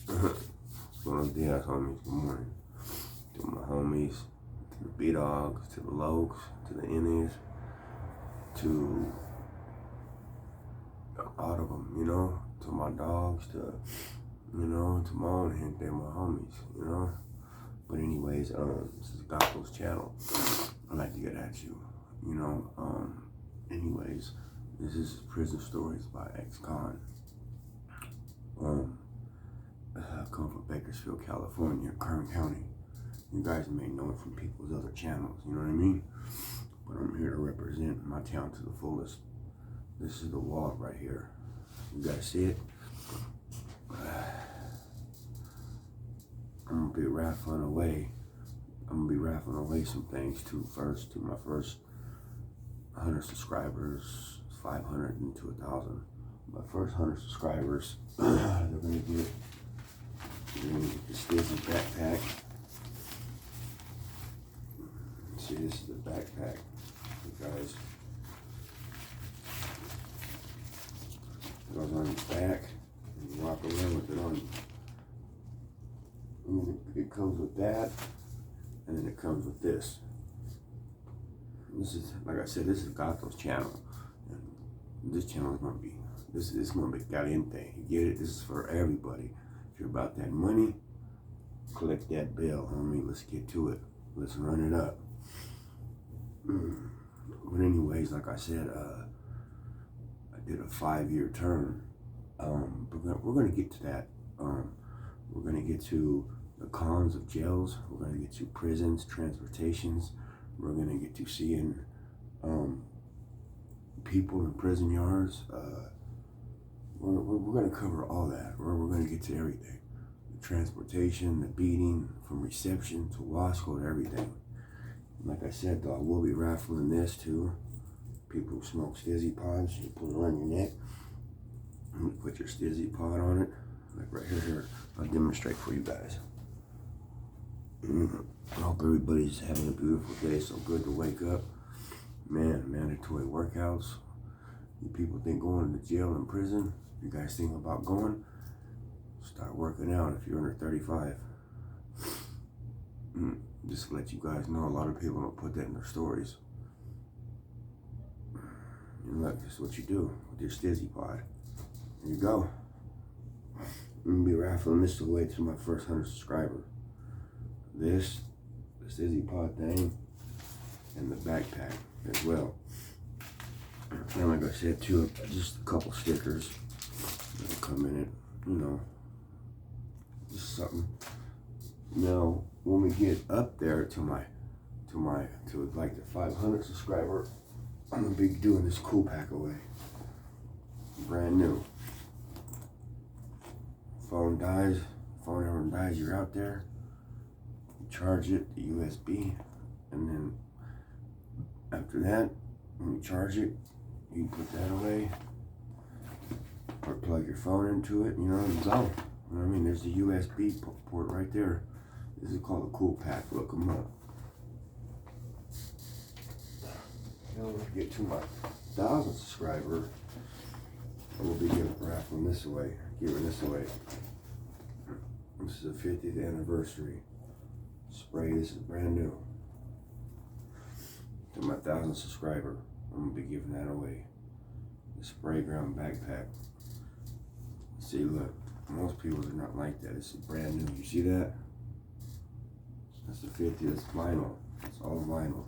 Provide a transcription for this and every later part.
Buenos dias, homies. Good morning. To my homies, to the B-Dogs, to the Lokes, to the Innies, to all of them, you know, to my dogs, to, you know, to my own gente, my homies, you know. But anyways, this is Gako's channel. I like to get at you, you know. Anyways, this is Prison Stories by ex-felon. I come from Bakersfield, California, Kern County. You guys may know it from people's other channels, you know what I mean? But I'm here to represent my town to the fullest. This is the wall right here. You guys see it? I'm gonna be raffling away. Some things too first, to my first 100 subscribers, 500 and to 1,000. My first 100 subscribers, they're gonna get this Disney backpack. See, this is the backpack, you guys. It goes on your back, and you walk around with it on. It comes with that, and then it comes with this. This is, like I said, this is Gato's channel. And this channel is gonna be, this is gonna be caliente. You get it? This is for everybody. If you're about that money, click that bell, homie. Let's get to it. Let's run it up. But anyways, like I said, I did a 5-year term. We're gonna get to that. We're gonna get to the cons of jails. We're gonna get to prisons, transportations. We're gonna get to seeing people in prison yards. We're gonna cover all that. We're gonna get to everything. The transportation, the beating, from reception to Wasco to everything. Like I said, though, I will be raffling this too. People who smoke stizzy pods, you put it around your neck. You put your stizzy pod on it. Like right here. I'll demonstrate for you guys. I hope everybody's having a beautiful day. So good to wake up. Man, mandatory workouts. You people think going to jail and prison, you guys think about going, start working out if you're under 35. Just to let you guys know, a lot of people don't put that in their stories. And look, this is what you do with your stizzy pod. Here you go. I'm gonna be raffling this away to my first 100 subscriber. This, the stizzy pod thing, and the backpack as well. And like I said too, just a couple stickers that'll come in it, you know, just something. Now, when we get up there to like the 500 subscriber, I'm gonna be doing this cool pack away, brand new. Phone ever dies, you're out there, you charge it, the USB, and then after that, when you charge it, you can put that away, or plug your phone into it, you know, and go. You know what I mean? There's the USB port right there. This is called a cool pack. Look them up. Now when I get to my 1,000 subscriber, I will be raffling this away, giving this away. This is the 50th anniversary spray. This is brand new. To my 1,000 subscriber, I'm gonna be giving that away. The spray ground backpack. See, look, most people are not like that. This is brand new. You see that? That's the 50th. It's vinyl. It's all vinyl.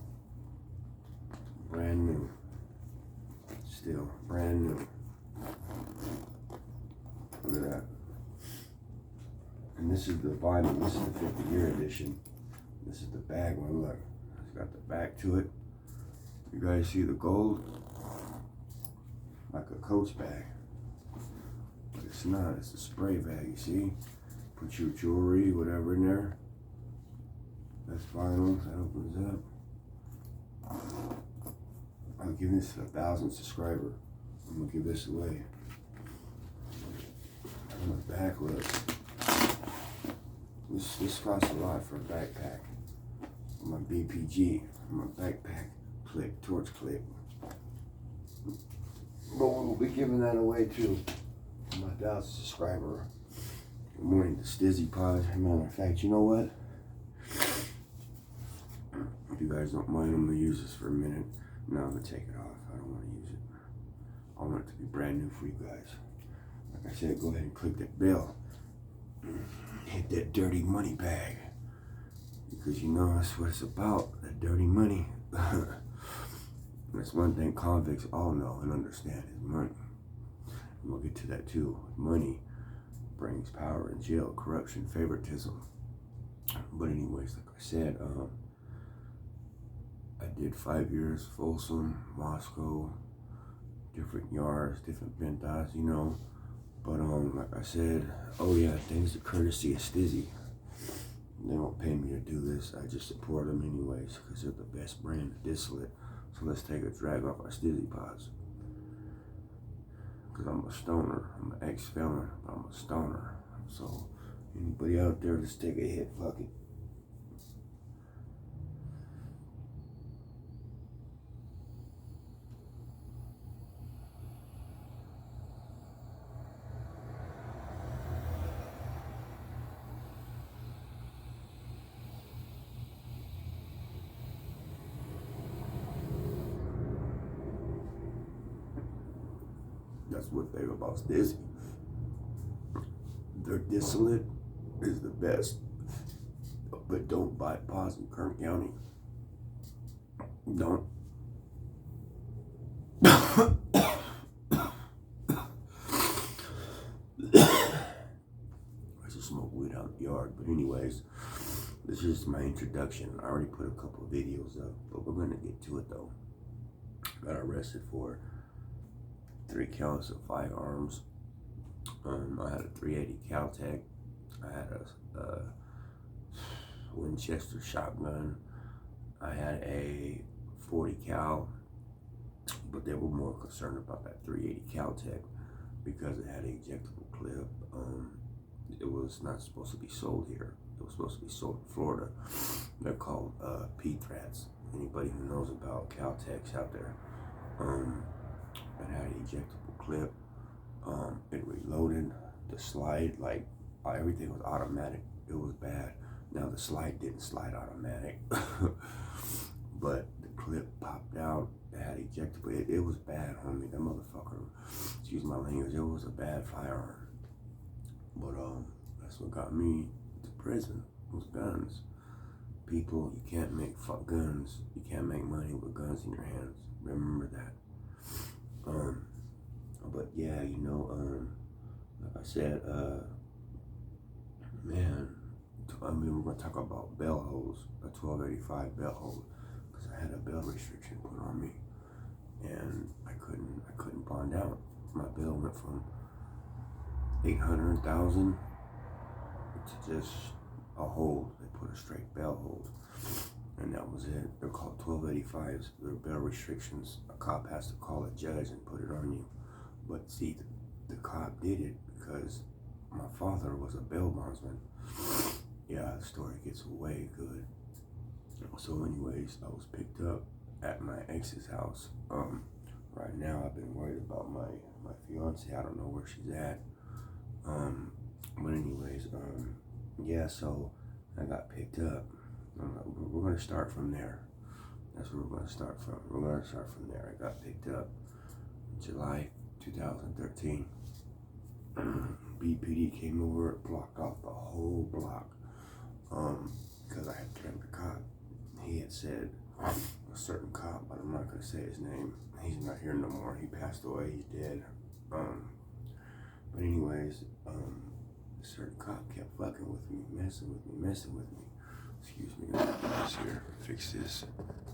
Brand new. Still brand new. Look at that. And this is the vinyl. This is the 50-year edition. This is the bag one. Look, it's got the back to it. You guys see the gold? Like a Coach bag. But it's not. It's a spray bag, you see? Put your jewelry, whatever in there. That's vinyl. That opens up. I'm giving this to 1,000 subscriber. I'm gonna give this away. On the back, look. This costs a lot for a backpack. My BPG, my backpack clip, torch clip. But we'll be giving that away too. My 1,000 subscriber. Good morning, the Stizzy Pod. Matter of fact, you know what? If you guys don't mind, I'm gonna use this for a minute. No, I'm gonna take it off. I don't want to use it. I want it to be brand new for you guys. Like I said, go ahead and click that bell. Hit that dirty money bag. Because you know that's what it's about, that dirty money. That's one thing convicts all know and understand is money. And we'll get to that too. Money brings power in jail, corruption, favoritism. But anyways, like I said, I did 5 years, Folsom, Moscow, different yards, different ventas, you know. But like I said, oh yeah, thanks to courtesy of Stizzy. They don't pay me to do this. I just support them anyways because they're the best brand of distillate. So let's take a drag off our Stizzy Pods. Because I'm a stoner. I'm an ex-felon, but I'm a stoner. So anybody out there, just take a hit. Fuck it. That's one thing about Stizzy. Their distillate is the best, but don't buy pods in Kern County. Don't. I just smoke weed out in the yard, but anyways, this is my introduction. I already put a couple of videos up, but we're gonna get to it though. Got arrested for 3 counts of firearms. I had a 380 Caltech. I had a Winchester shotgun. I had a 40 cal, but they were more concerned about that 380 Caltech because it had an ejectable clip. It was not supposed to be sold here. It was supposed to be sold in Florida. They're called P-Threats. Anybody who knows about Caltechs out there. It had an ejectable clip. It reloaded. The slide, like everything was automatic. It was bad. Now the slide didn't slide automatic, but the clip popped out. It had ejectable. It was bad, homie. That motherfucker. Excuse my language. It was a bad firearm. But that's what got me to prison. Was guns. People, you can't make guns. You can't make money with guns in your hands. Remember that. But yeah, you know, like I said, man, I mean, we're gonna talk about bell holds, a 1285 bell hold, because I had a bell restriction put on me, and I couldn't bond out. My bell went from 800,000 to just a hold. They put a straight bell hold, and that was it. They're called 1285s. They're bell restrictions. A cop has to call a judge and put it on you. But see, the cop did it because my father was a bail bondsman. Yeah, the story gets way good. So anyways, I was picked up at my ex's house. Right now I've been worried about my fiance. I don't know where she's at. But anyways, yeah, so I got picked up. We're gonna start from there. That's where we're gonna start from. We're gonna start from there. I got picked up July 2013. BPD came over, blocked off the whole block. Because I had threatened the cop. He had said, a certain cop, but I'm not gonna say his name. He's not here no more. He passed away. He's dead. But anyways, a certain cop kept fucking with me, messing with me. Excuse me, let me do this here. Fix this.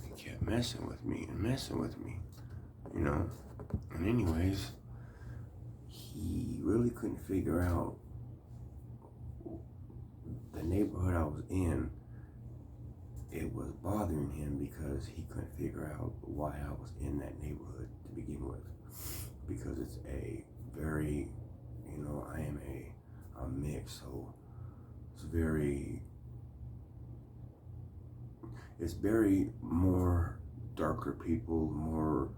He kept messing with me, you know. And anyways, he really couldn't figure out the neighborhood I was in. It was bothering him because he couldn't figure out why I was in that neighborhood to begin with. Because it's a very, you know, I am a mix, so it's very more darker people, more,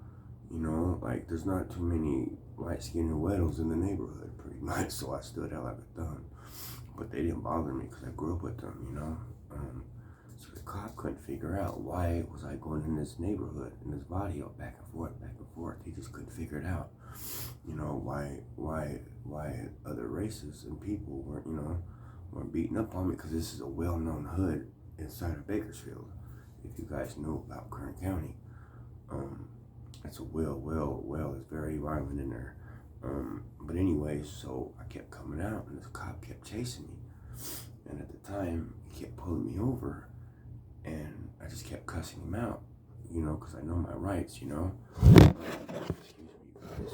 you know, like there's not too many light-skinned weirdos in the neighborhood, pretty much. So I stood out like a thumb. but they didn't bother me because I grew up with them, you know. So the cop couldn't figure out why was I going in this neighborhood, in this body, back and forth, back and forth. He just couldn't figure it out, you know, why other races and people weren't beating up on me, because this is a well-known hood inside of Bakersfield. If you guys know about Kern County, it's a it's very violent in there. But anyways, so I kept coming out, and this cop kept chasing me, and at the time he kept pulling me over, and I just kept cussing him out, you know, because I know my rights, you know. Excuse me, guys.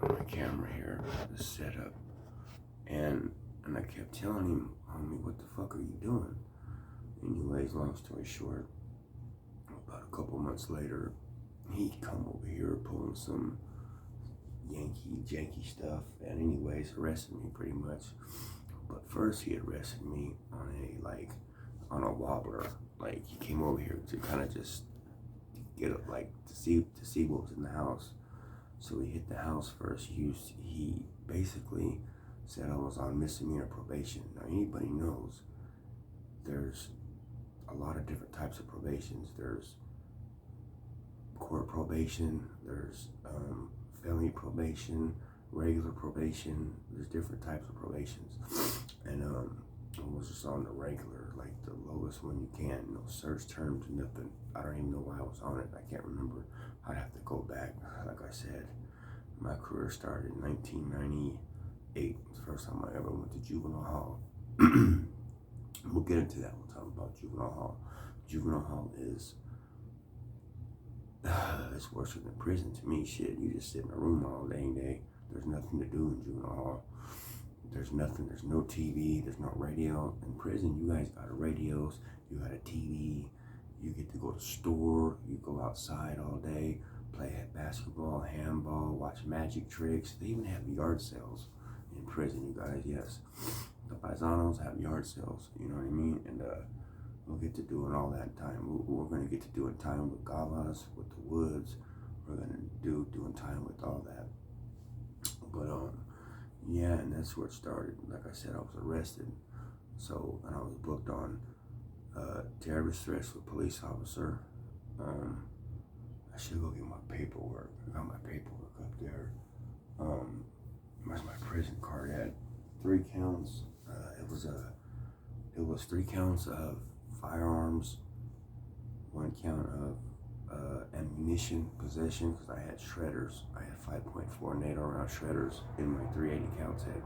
My camera here is set up, and I kept telling him, homie, what the fuck are you doing? Anyways, long story short, about a couple months later, he come over here pulling some janky stuff, and anyways, arrested me pretty much. But first he arrested me on a wobbler. Like, he came over here to kind of just get up, like, to see what was in the house. So he hit the house first. He basically said I was on misdemeanor probation. Now, anybody knows there's a lot of different types of probations. There's court probation, there's felony probation, regular probation. There's different types of probations, and I was just on the regular, like the lowest one you can. No search terms, nothing. I don't even know why I was on it. I can't remember. I'd have to go back. Like I said, my career started in 1998. It's the first time I ever went to juvenile hall. We'll get into that. We'll talk about juvenile hall. Juvenile hall is it's worse than prison to me. Shit, you just sit in a room all day. There's nothing to do in juvenile hall. There's nothing. There's no TV. There's no radio. In prison, you guys got radios. You got a TV. You get to go to the store. You go outside all day, play basketball, handball, watch magic tricks. They even have yard sales in prison, you guys. Yes, the paisanos have yard sales. You know what I mean? And we'll get to doing all that time. We're going to get to doing time with galas, with the woods. We're going to doing time with all that. But yeah, and that's where it started. Like I said, I was arrested. So, and I was booked on terrorist threats with police officer. I should go get my paperwork. I got my paperwork up there. Where's my prison card at? 3 counts. It was 3 counts of firearms, 1 count of ammunition possession, because I had shredders. I had 5.4 NATO round shredders in my 380 cal tech,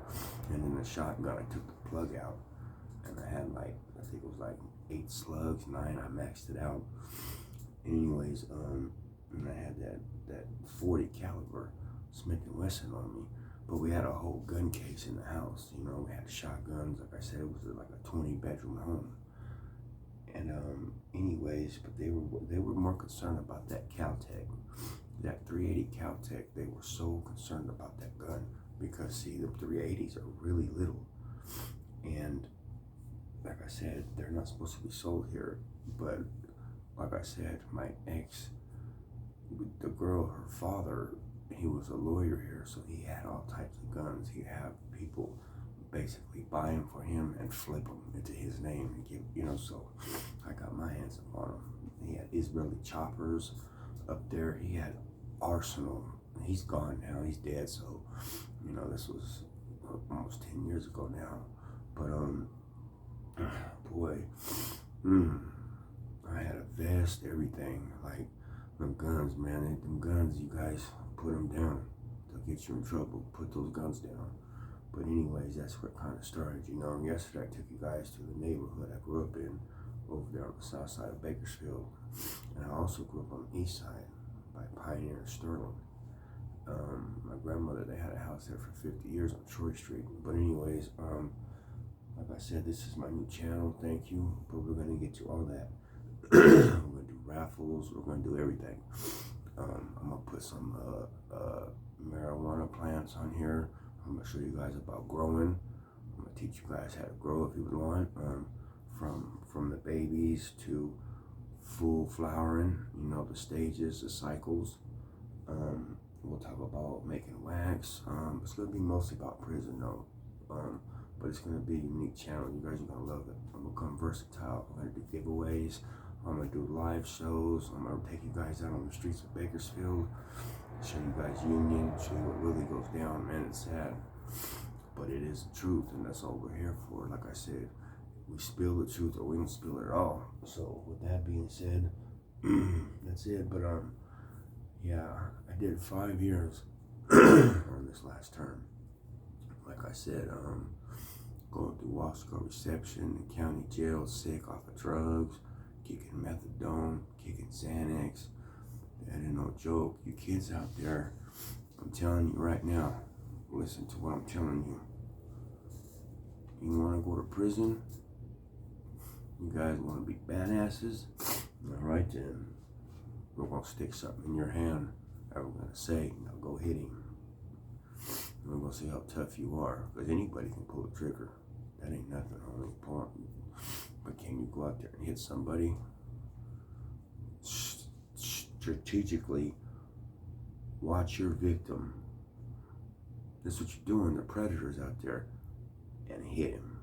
and then the shotgun, I took the plug out, and I had I think it was 8 slugs, 9. I maxed it out. Anyways, and I had that 40 caliber Smith & Wesson on me. But we had a whole gun case in the house, you know. We had shotguns. Like I said, it was like a 20-bedroom home. And anyways, but they were more concerned about that Caltech, that 380 Caltech. They were so concerned about that gun because, see, the 380s are really little, and like I said, they're not supposed to be sold here. But like I said, my ex, the girl, her father, he was a lawyer here, so he had all types of guns. He'd have people basically buy them for him and flip them into his name and give, you know. So I got my hands up on him. He had Israeli choppers up there. He had arsenal. He's gone now. He's dead. So, you know, this was almost 10 years ago now. But boy, I had a vest, everything. Like, them guns, man. Them guns, you guys, put them down. They'll get you in trouble. Put those guns down. But anyways, that's where it kind of started, you know. And yesterday I took you guys to the neighborhood I grew up in, over there on the south side of Bakersfield. And I also grew up on the east side by Pioneer and Sterling. My grandmother, they had a house there for 50 years on Troy Street. But anyways, like I said, this is my new channel, thank you. But we're going to get to all that. We're going to do raffles, we're going to do everything. I'm going to put some marijuana plants on here. I'm going to show you guys about growing. I'm going to teach you guys how to grow if you would want. From the babies to full flowering, you know, the stages, the cycles. We'll talk about making wax. It's going to be mostly about prison though. but it's gonna be a unique channel. You guys are gonna love it. I'm gonna come versatile. I'm gonna do giveaways. I'm gonna do live shows. I'm gonna take you guys out on the streets of Bakersfield, show you guys Union, show you what really goes down. Man, it's sad, but it is the truth, and that's all we're here for. Like I said, we spill the truth or we don't spill it at all. So with that being said, that's it. But yeah, I did 5 years on this last term. Like I said, going through Wasco reception, county jail, sick off of drugs, kicking methadone, kicking Xanax. That ain't no joke. You kids out there, I'm telling you right now, listen to what I'm telling you. You want to go to prison? You guys want to be badasses? All right then. We're going to stick something in your hand. And we're going to say, now go hit him. And we're going to see how tough you are. Because anybody can pull a trigger. That ain't nothing on any point. But can you go out there and hit somebody? Strategically watch your victim. That's what you're doing. The predators out there, and hit him.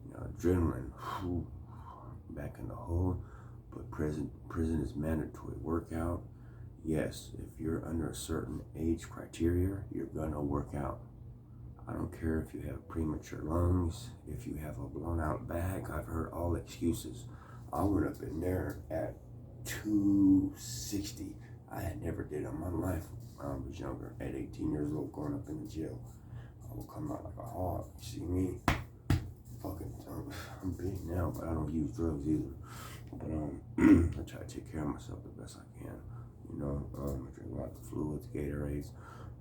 You know, adrenaline, back in the hole. But prison is mandatory workout. Yes, if you're under a certain age criteria, you're gonna work out. I don't care if you have premature lungs, if you have a blown out back. I've heard all excuses. I went up in there at 260. I had never did it in my life when I was younger. At 18 years old, going up in the jail, I would come out like a hog. You see me? Fucking, I'm big now, but I don't use drugs either. But I try to take care of myself the best I can. You know, I drink a lot of fluids, Gatorades.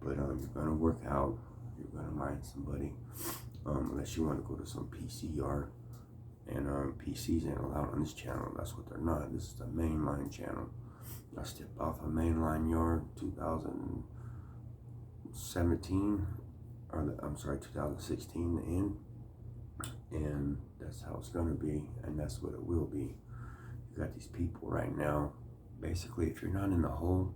But you're gonna work out. You're gonna mind somebody, unless you want to go to some PC yard. And PCs ain't allowed on this channel. That's what they're not. This is the mainline channel. I stepped off a mainline yard 2017, or I'm sorry, 2016 the end. And that's how it's gonna be, and that's what it will be. You got these people right now. Basically, if you're not in the hole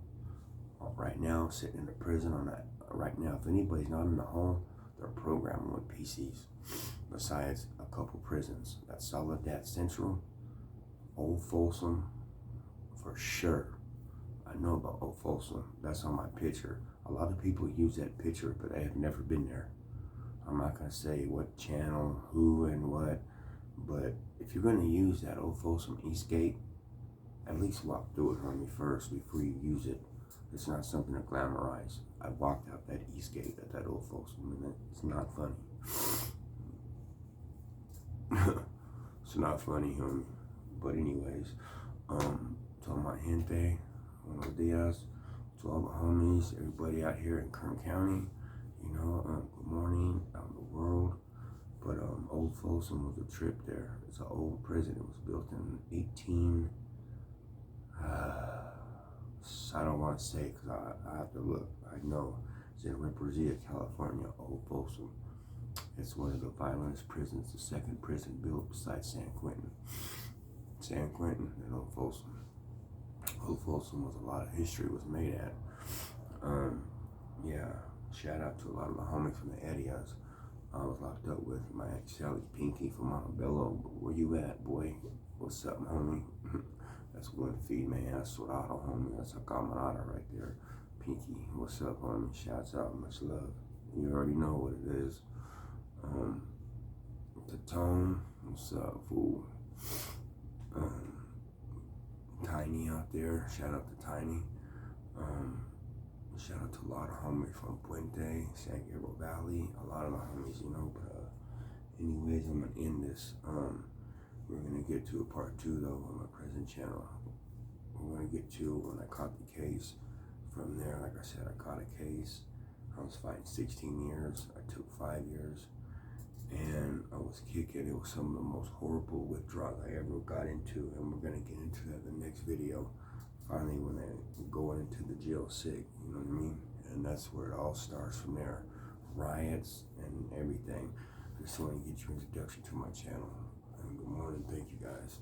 right now, sitting in the prison on that right now, if anybody's not in the hole, they're programming with PCs. Besides a couple prisons, that's Soledad Central, Old Folsom, for sure. I know about Old Folsom. That's on my picture. A lot of people use that picture, but they have never been there. I'm not gonna say what channel, who, and what, but if you're gonna use that Old Folsom East Gate, at least walk through it on me first before you use it. It's not something to glamorize. I walked out that East Gate at that Old Folsom, and it's not funny. It's not funny, homie. But anyways, to my gente, buenos dias, to all the homies, everybody out here in Kern County, you know, good morning out in the world. But Old Folsom was a trip there. It's an old prison. It was built in I don't want to say because I have to look. I know it's in Raposia, California, Old Folsom. It's one of the violentest prisons, the second prison built besides San Quentin. San Quentin and Old Folsom. Old Folsom was a lot of history was made at. Yeah, shout out to a lot of the homies from the areas. I was locked up with my ex Sally Pinky from Montebello. Where you at, boy? What's up, homie? That's one feed, man. That's Sorado, homie. That's a camarada right there. Pinky, what's up, homie? Shouts out, much love. You already know what it is. The Tone, what's up, fool? Tiny out there. Shout out to Tiny. Shout out to a lot of homies from Puente, San Gabriel Valley. A lot of the homies, you know. But anyways, I'm gonna end this. We're gonna get to a part 2 though on my present channel. We're gonna get to when I caught the case. From there, like I said, I caught a case. I was fighting 16 years. I took 5 years, and I was kicking. It was some of the most horrible withdrawals I ever got into, and we're gonna get into that in the next video. Finally, when they going into the jail sick, you know what I mean? And that's where it all starts from there. Riots and everything. I just want to get you an introduction to my channel. And good morning. Thank you guys.